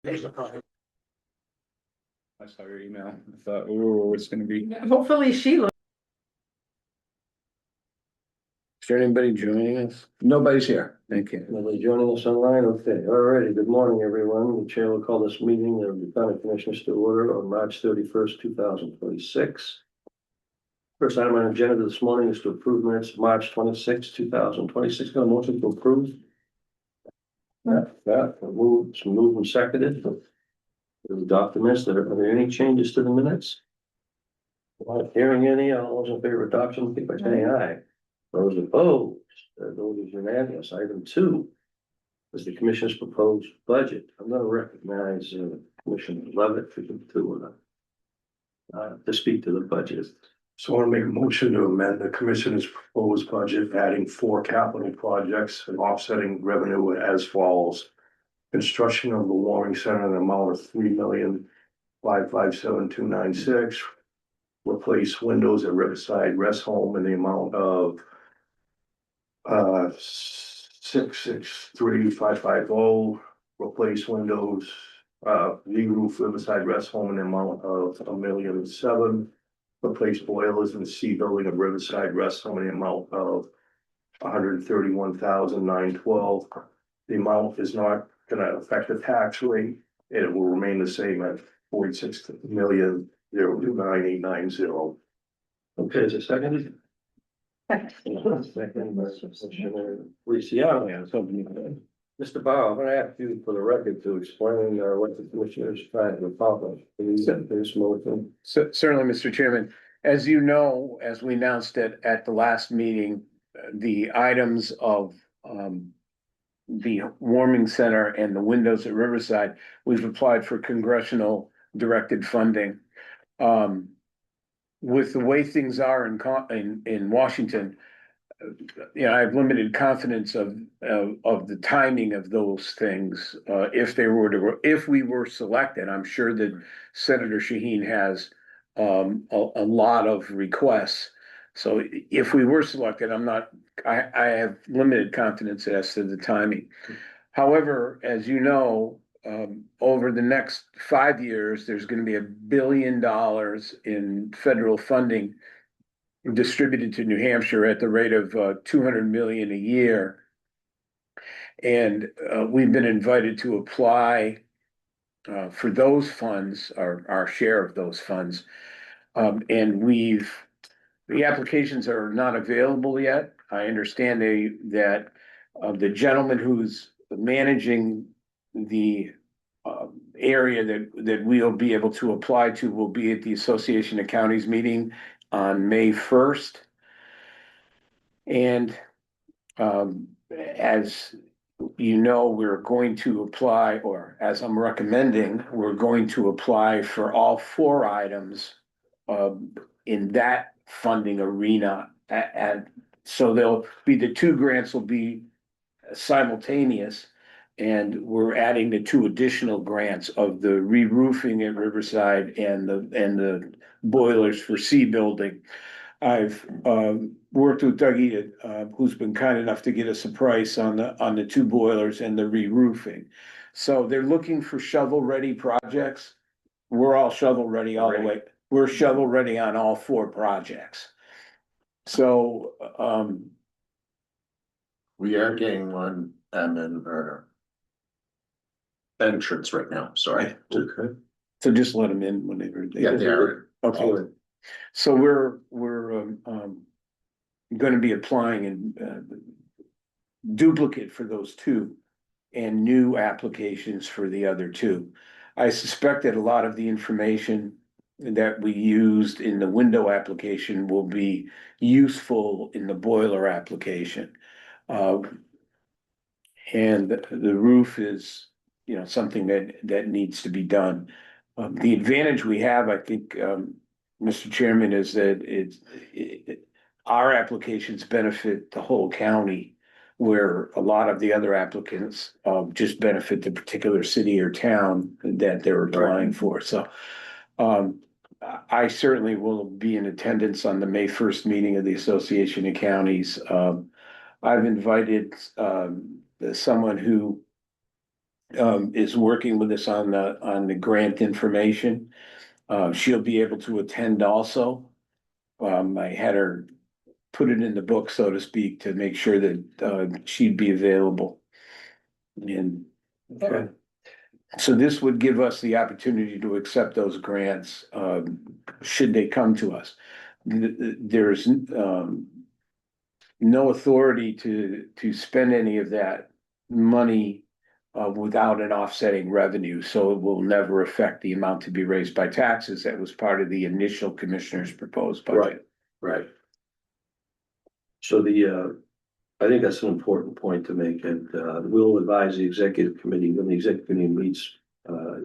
I saw your email. I thought, oh, it's gonna be. Hopefully Sheila. Is there anybody joining us? Nobody's here. Thank you. Nobody joining us online? Okay, all righty. Good morning, everyone. The chair will call this meeting of the county commissioners to order on March 31st, 2026. First item on the agenda this morning is to approve minutes of March 26th, 2026. Got a motion to approve? Moved and seconded. The documents, are there any changes to the minutes? Not hearing any. All those in favor of adoption, indicate by saying aye. Those opposed, the vote is unanimous. Item 2 is the commission's proposed budget. I'm going to recognize Commissioner Levitt to speak to the budget. So I want to make a motion to amend the commissioner's proposed budget, adding 4 capital projects and offsetting revenue as follows. Construction of the warming center in the amount of $3,557,296. Replace windows at Riverside Rest Home in the amount of $663,550. Replace windows, re-roof Riverside Rest Home in the amount of $1,007,000. Replace boilers in the C building of Riverside Rest Home in the amount of $131,912. The amount is not going to affect the tax rate. It will remain the same at $46,000,029,890. Okay, is it seconded? Second by Commissioner Feliciano. Mr. Barrow, I'm going to ask you for the record to explain what the commissioner is trying to accomplish. This motion. Certainly, Mr. Chairman. As you know, as we announced it at the last meeting, the items of the warming center and the windows at Riverside, we've applied for congressional directed funding. With the way things are in Washington, I have limited confidence of the timing of those things. If we were selected, I'm sure that Senator Shaheen has a lot of requests. So if we were selected, I have limited confidence as to the timing. However, as you know, over the next 5 years, there's going to be $1 billion in federal funding distributed to New Hampshire at the rate of $200 million a year. And we've been invited to apply for those funds, our share of those funds. And the applications are not available yet. I understand that the gentleman who's managing the area that we'll be able to apply to will be at the Association of Counties meeting on May 1st. And as you know, we're going to apply, or as I'm recommending, we're going to apply for all 4 items in that funding arena. And so the 2 grants will be simultaneous. And we're adding the 2 additional grants of the re-roofing at Riverside and the boilers for C building. I've worked with Dougie, who's been kind enough to get us a price on the 2 boilers and the re-roofing. So they're looking for shovel-ready projects. We're all shovel-ready all the way. We're shovel-ready on all 4 projects. So we are getting one admin or entrance right now. Sorry. Okay. So just let them in whenever they. Yeah, they are. Okay. So we're going to be applying in duplicate for those 2 and new applications for the other 2. I suspect that a lot of the information that we used in the window application will be useful in the boiler application. And the roof is, something that needs to be done. The advantage we have, I think, Mr. Chairman, is that our applications benefit the whole county, where a lot of the other applicants just benefit the particular city or town that they're applying for. So I certainly will be in attendance on the May 1st meeting of the Association of Counties. I've invited someone who is working with us on the grant information. She'll be able to attend also. I had her put it in the book, so to speak, to make sure that, she'd be available. And Okay. so this would give us the opportunity to accept those grants, should they come to us. There's, no authority to spend any of that money without an offsetting revenue, so it will never affect the amount to be raised by taxes. That was part of the initial commissioner's proposed budget. Right. So I think that's an important point to make, and we'll advise the executive committee when the executive committee meets.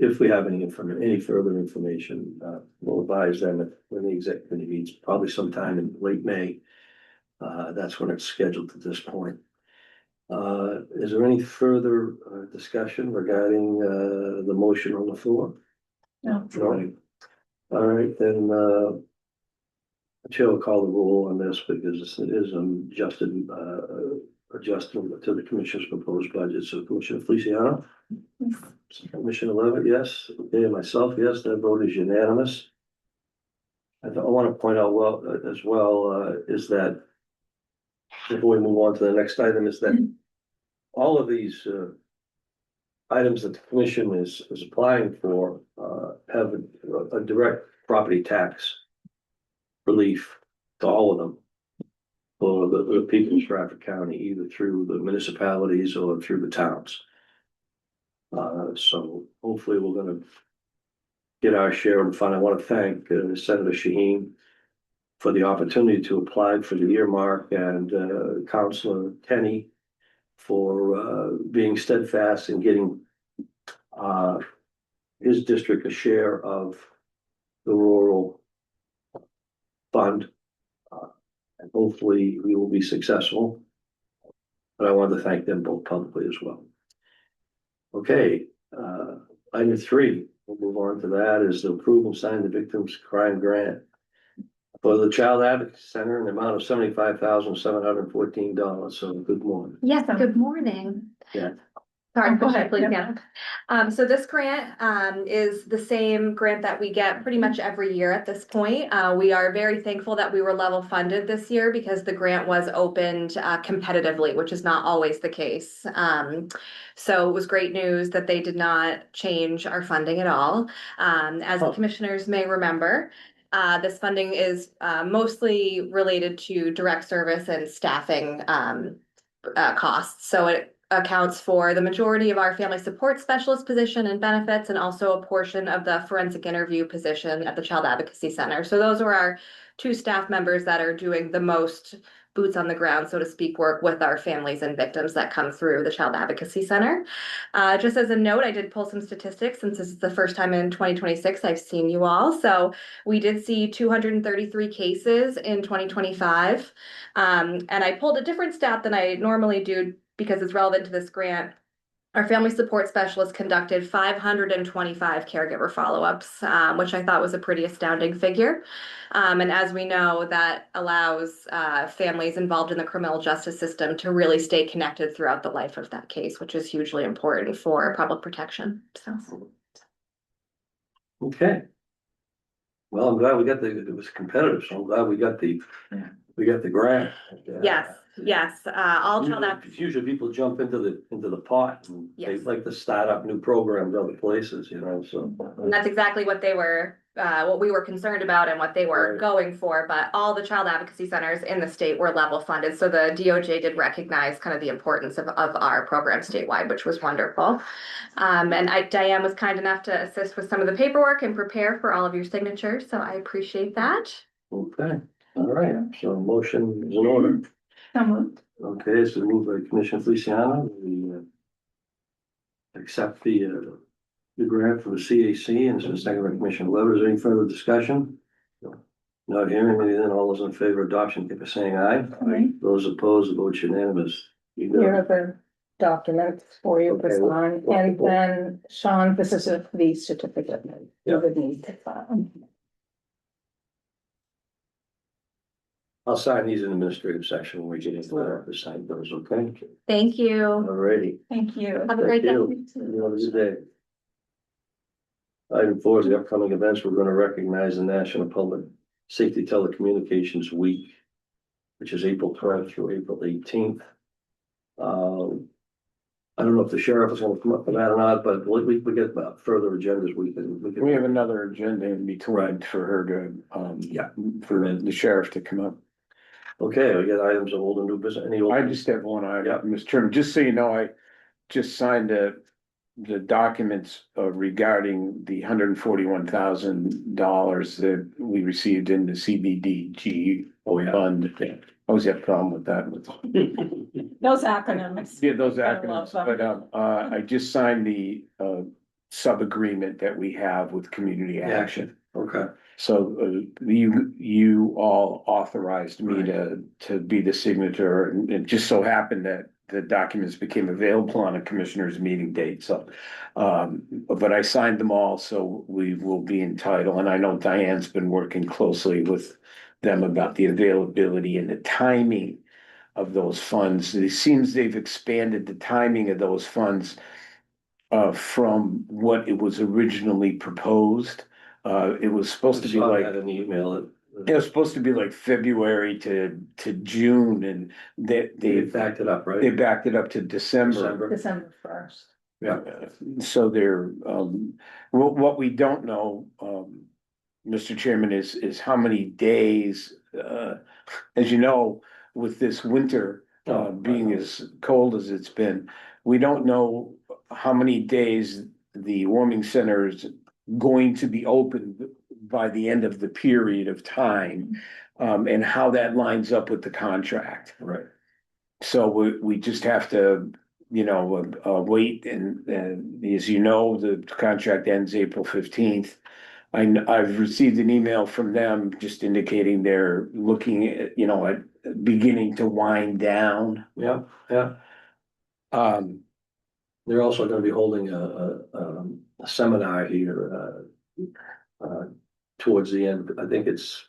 If we have any further information, we'll advise them when the executive committee meets, probably sometime in late May. That's when it's scheduled at this point. Is there any further discussion regarding the motion on the floor? No. No? All right, then the chair will call the roll on this because it is adjustment to the commissioner's proposed budget. So Commissioner Feliciano? Commissioner Levitt, yes. Okay, myself, yes. That vote is unanimous. I want to point out is that before we move on to the next item, is that all of these items that the commission is applying for have a direct property tax relief to all of them for the people in Strafford County, either through the municipalities or through the towns. So hopefully we're going to get our share of the fund. I want to thank Senator Shaheen for the opportunity to apply for the earmark, and Councilor Kenny for being steadfast in getting his district a share of the rural fund. And hopefully we will be successful. But I want to thank them both publicly as well. Okay, item 3, we'll move on to that, is the approval and sign the victims crime grant for the Child Advocacy Center in the amount of $75,714. So good morning. Yes, good morning. Yeah. Sorry, Go ahead, please, yep. yeah. So this grant is the same grant that we get pretty much every year at this point. We are very thankful that we were level funded this year because the grant was opened competitively, which is not always the case. So it was great news that they did not change our funding at all. As the commissioners may remember, this funding is mostly related to direct service and staffing costs. So it accounts for the majority of our family support specialist position and benefits, and also a portion of the forensic interview position at the Child Advocacy Center. So those are our 2 staff members that are doing the most boots on the ground, so to speak, work with our families and victims that come through the Child Advocacy Center. Just as a note, I did pull some statistics since this is the first time in 2026 I've seen you all. So we did see 233 cases in 2025. And I pulled a different stat than I normally do because it's relevant to this grant. Our family support specialist conducted 525 caregiver follow-ups, which I thought was a pretty astounding figure. And as we know, that allows families involved in the criminal justice system to really stay connected throughout the life of that case, which is hugely important for public protection. So. Okay. Well, I'm glad it was competitive, so I'm glad we got the grant. Yes, all child advocacy. Usually people jump into the pot and they Yes. like to start up new programs other places, so. And that's exactly what what we were concerned about and what they were Right. going for, but all the child advocacy centers in the state were level funded. So the DOJ did recognize kind of the importance of our program statewide, which was wonderful. And Diane was kind enough to assist with some of the paperwork and prepare for all of your signatures. So I appreciate that. Okay, all right, so motion is in order. So moved. Okay, so moved by Commissioner Feliciano, we accept the grant for the CAC, and so second by Commissioner Levitt. Is there any further discussion? Not hearing any, then all those in favor of adoption, keep saying aye. Aye. Those opposed, the vote unanimous. You got it. Here are the documents for you to Okay, sign, and then Sean, this is the certificate that you Yep. would need to sign. I'll sign these in administrative section when we get into the sign those, okay? Thank you. Alrighty. Thank you. Have a great day. You have a good day. Item 4 is the upcoming events. We're gonna recognize the National Public Safety Telecommunications Week, which is April 12th through April 18th. I don't know if the sheriff is gonna come up for that or not, but we get further agendas. We have another agenda in between for her to, Yeah. for the sheriff to come up. Okay, we got items of old and new business. Any old? I just have one Yeah. item, Mr. Chairman, just so you know, I just signed the documents regarding the $141,000 that we received in the CBDG fund. I always have a problem with that. Those acronyms. Yeah, those I love acronyms, them. but I just signed the sub-agreement that we have with Community Yeah. Action. Okay, So you all authorized me to be the signature, and it just so happened that the documents became available on a commissioner's meeting date, so. But I signed them all, so we will be entitled, and I know Diane's been working closely with them about the availability and the timing of those funds. It seems they've expanded the timing of those funds from what it was originally proposed. It was supposed to be saw like, that in the email. it was supposed to be like February to June, and They they backed it up, they right? backed it up to December. December 1st. Yeah. So they're, what we don't know, Mr. Chairman, is how many days, as you know, with this winter, being as cold as it's been, we don't know how many days the warming center is going to be open by the end of the period of time, and how that lines up with the contract. Right. So we just have to, wait, and as you know, the contract ends April 15th. I've received an email from them just indicating they're looking at, at beginning to wind down. Yeah, yeah. They're also gonna be holding a seminar here, towards the end. I think it's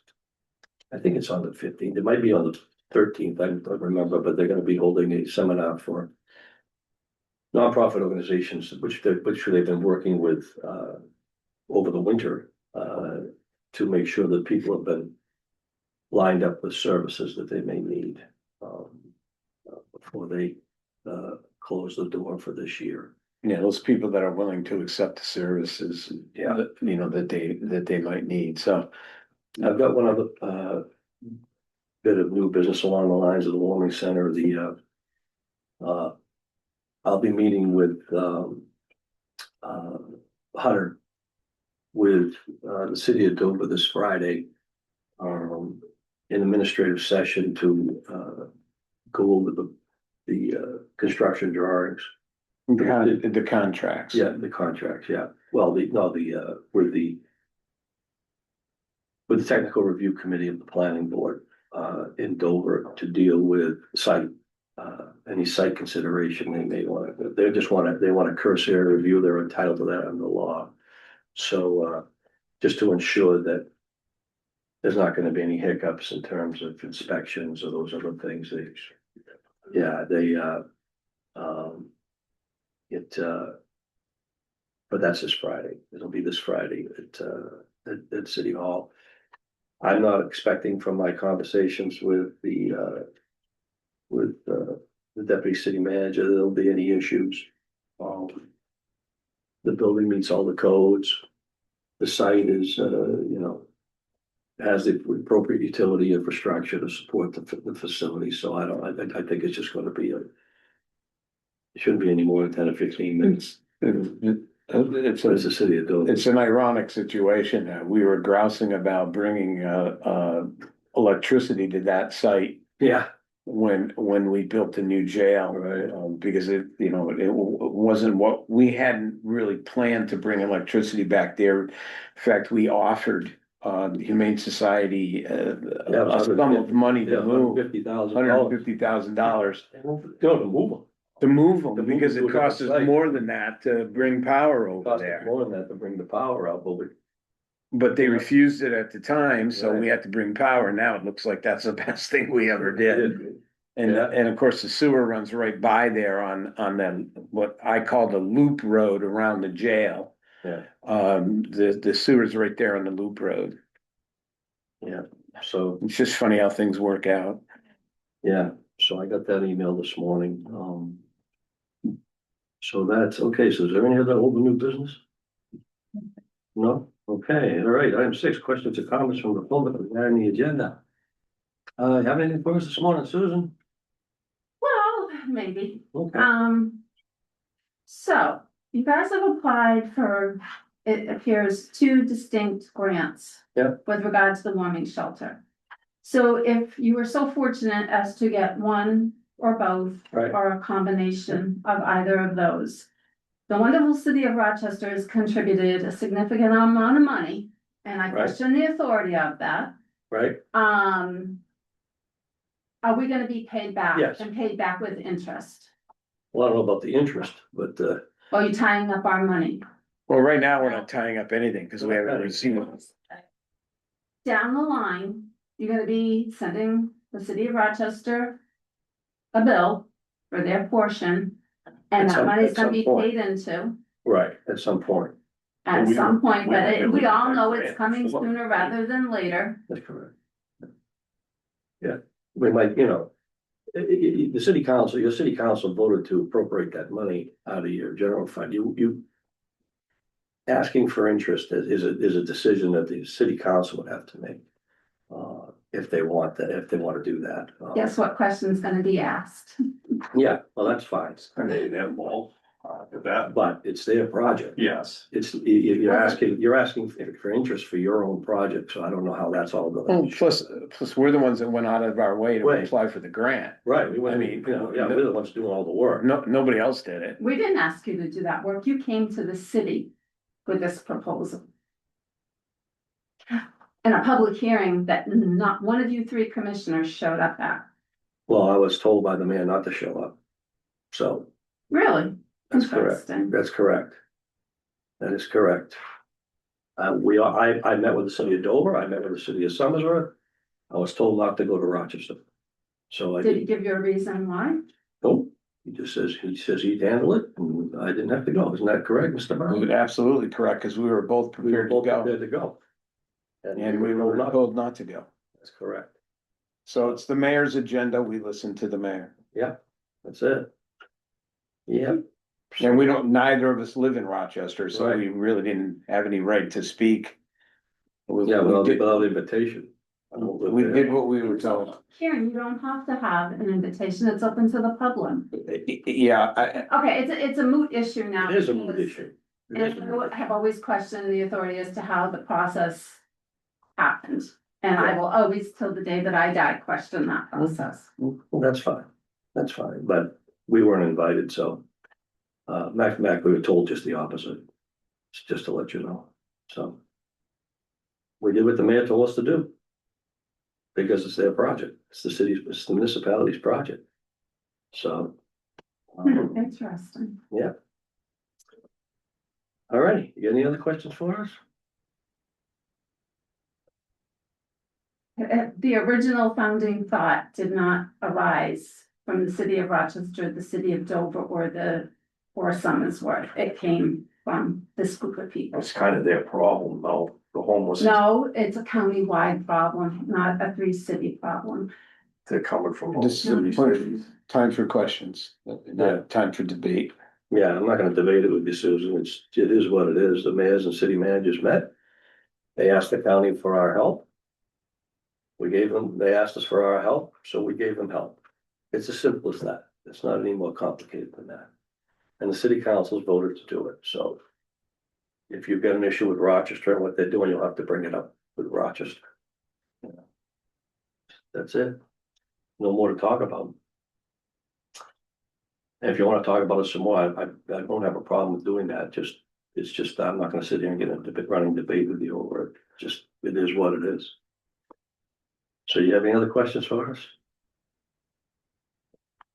on the 15th. It might be on the 13th. I don't remember, but they're gonna be holding a seminar for nonprofit organizations, which they've been working with, over the winter, to make sure that people have been lined up with services that they may need, before they, close the door for this year. Yeah, those people that are willing to accept the services, Yeah. that they might need, so. I've got one other, bit of new business along the lines of the warming center, I'll be meeting with, Hunter with, the city of Dover this Friday, in administrative session to, go over the construction drawings. The contracts. Yeah, the contracts, yeah. Well, with the technical review committee of the planning board, in Dover to deal with site, any site consideration they may want. They want a cursory review. They're entitled to that under the law. So, just to ensure that there's not gonna be any hiccups in terms of inspections or those other things. But that's this Friday. It'll be this Friday at City Hall. I'm not expecting from my conversations with the deputy city manager, that there'll be any issues. The building meets all the codes. The site is, has the appropriate utility infrastructure to support the facility, so I think it's just gonna be it shouldn't be any more than 10 or 15 minutes. It's But it's the city of Dover. It's an ironic situation. We were grousing about bringing electricity to that site Yeah, when we built the new jail. Right. Because it wasn't what we hadn't really planned to bring electricity back there. In fact, we offered the Humane Society a sum of money to move $150,000 Go to move them. to move them, To move because them it to a costs us different site. more than that to bring power over Cost us there. more than that to bring the power out, but but they refused it at the time, so we had to bring power. Now it looks like that's the best thing we ever did. And, Yeah. and of course, the sewer runs right by there on them, what I call the loop road around the jail. Yeah. The sewer's right there on the loop road. Yeah, so, It's just funny how things work out. yeah, so I got that email this morning, so that's, okay, so is there any other old or new business? No? Okay, all right, item 6, questions or comments from the public regarding the agenda. Have anything for us this morning, Susan? Well, maybe. Okay, So you guys have applied for, it appears, 2 distinct grants. Yep. With regard to the warming shelter. So if you were so fortunate as to get one or both, Right. or a combination of either of those. The wonderful city of Rochester has contributed a significant amount of money, and I Right. question the authority of that. right, Are we gonna be paid back? Yes. And paid back with interest? well, I don't know about the interest, but, Or are you tying up our money? Well, right now, we're not tying up anything because we haven't received it. Down the line, you're gonna be sending the city of Rochester a bill for their portion, and that money's gonna be paid into right, at some point, at some point, but we all know it's grant. coming sooner rather than later. that's correct. Yeah, we might, the city council, your city council voted to appropriate that money out of your general fund, you. Asking for interest is a decision that the city council would have to make. If they want to do that. Guess what question's gonna be asked? Yeah, well, that's fine, And they involved, with that, but it's their project. yes. It's, you're asking for interest for your own project, so I don't know how that's all Well, going. plus we're the ones that went out of our way to Right. apply for the grant. Right, we went, I mean, yeah, we're the ones doing all the work. No, nobody else did it. We didn't ask you to do that work, you came to the city with this proposal. In a public hearing that not one of you 3 commissioners showed up at. Well, I was told by the man not to show up. So, Really? that's correct, Interesting. that's correct. That is correct. I met with the city of Dover, I met with the city of Somersworth. I was told not to go to Rochester. So I Did he didn't give you a reason why? go. He says he'd handle it, and I didn't have to go. Isn't that correct, Mr. Brown? Absolutely correct, because we were both We were prepared to both go, prepared to go. and we were told not to go. That's correct. So it's the mayor's agenda, we listen to the mayor. That's it. Yeah. And we don't, neither of us live in Rochester, so Right. we really didn't have any right to speak. Yeah, without invitation. I don't live We there. did what we were told. Karen, you don't have to have an invitation, it's open to the public. Yeah, Okay, it's a moot issue now. It is a moot because- issue. It is a And moot I have always questioned the authority as to how the process happened. And I will always, till the day that I die, question that process. issue. Well, that's fine, but we weren't invited, so. Mac, we were told just the opposite. It's just to let you know, so. We did what the mayor told us to do. Because it's their project, it's the municipality's project. So. Interesting. Yeah. All right, you got any other questions for us? The original founding thought did not arise from the city of Rochester, the city of Dover, or Somersworth. It came from this group of people. It's kind of their problem, though, the homelessness, No, it's a county-wide problem, not a 3-city problem. they're coming from. this is a point- time for questions, not time for debate. Yeah, I'm not gonna debate it with you, Susan, it is what it is, the mayors and city managers met. They asked the county for our help. They asked us for our help, so we gave them help. It's as simple as that, it's not any more complicated than that. And the city councils voted to do it, so. If you've got an issue with Rochester and what they're doing, you'll have to bring it up with Rochester. You know. That's it. No more to talk about. And if you wanna talk about it some more, I don't have a problem with doing that, it's just, I'm not gonna sit here and get into a running debate with you over it, it is what it is. So you have any other questions for us?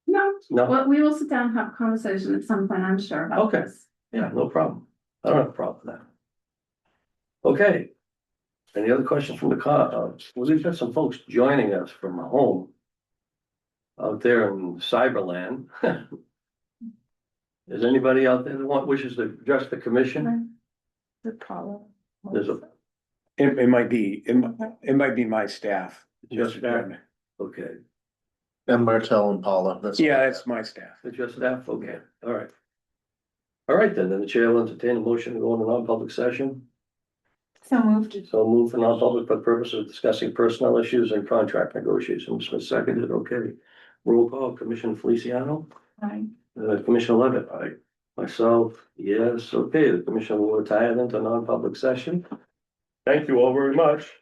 No, No? well, we will sit down and have a conversation at some point, I'm sure, about Okay. this. Yeah, no problem. I don't have a problem with that. Okay, Any other questions from the we've got some folks joining us from home. Out there in Cyberland. Is anybody out there that wishes to address the commission? The Paula. There's a, It might be, it might be my staff. Just Mr. that? Chairman. okay, And Martell and Paula, that's. Yeah, it's my staff. it's just staff, okay, all right. All right, then the chair will entertain a motion to go into non-public session. So moved. So move for non-public for the purpose of discussing personnel issues and contract negotiations. Smith seconded, okay. Roll call, Commissioner Feliciano, Aye. Commissioner Levitt, aye. Myself, yes, okay, the commission will retire into non-public session. Thank you all very much.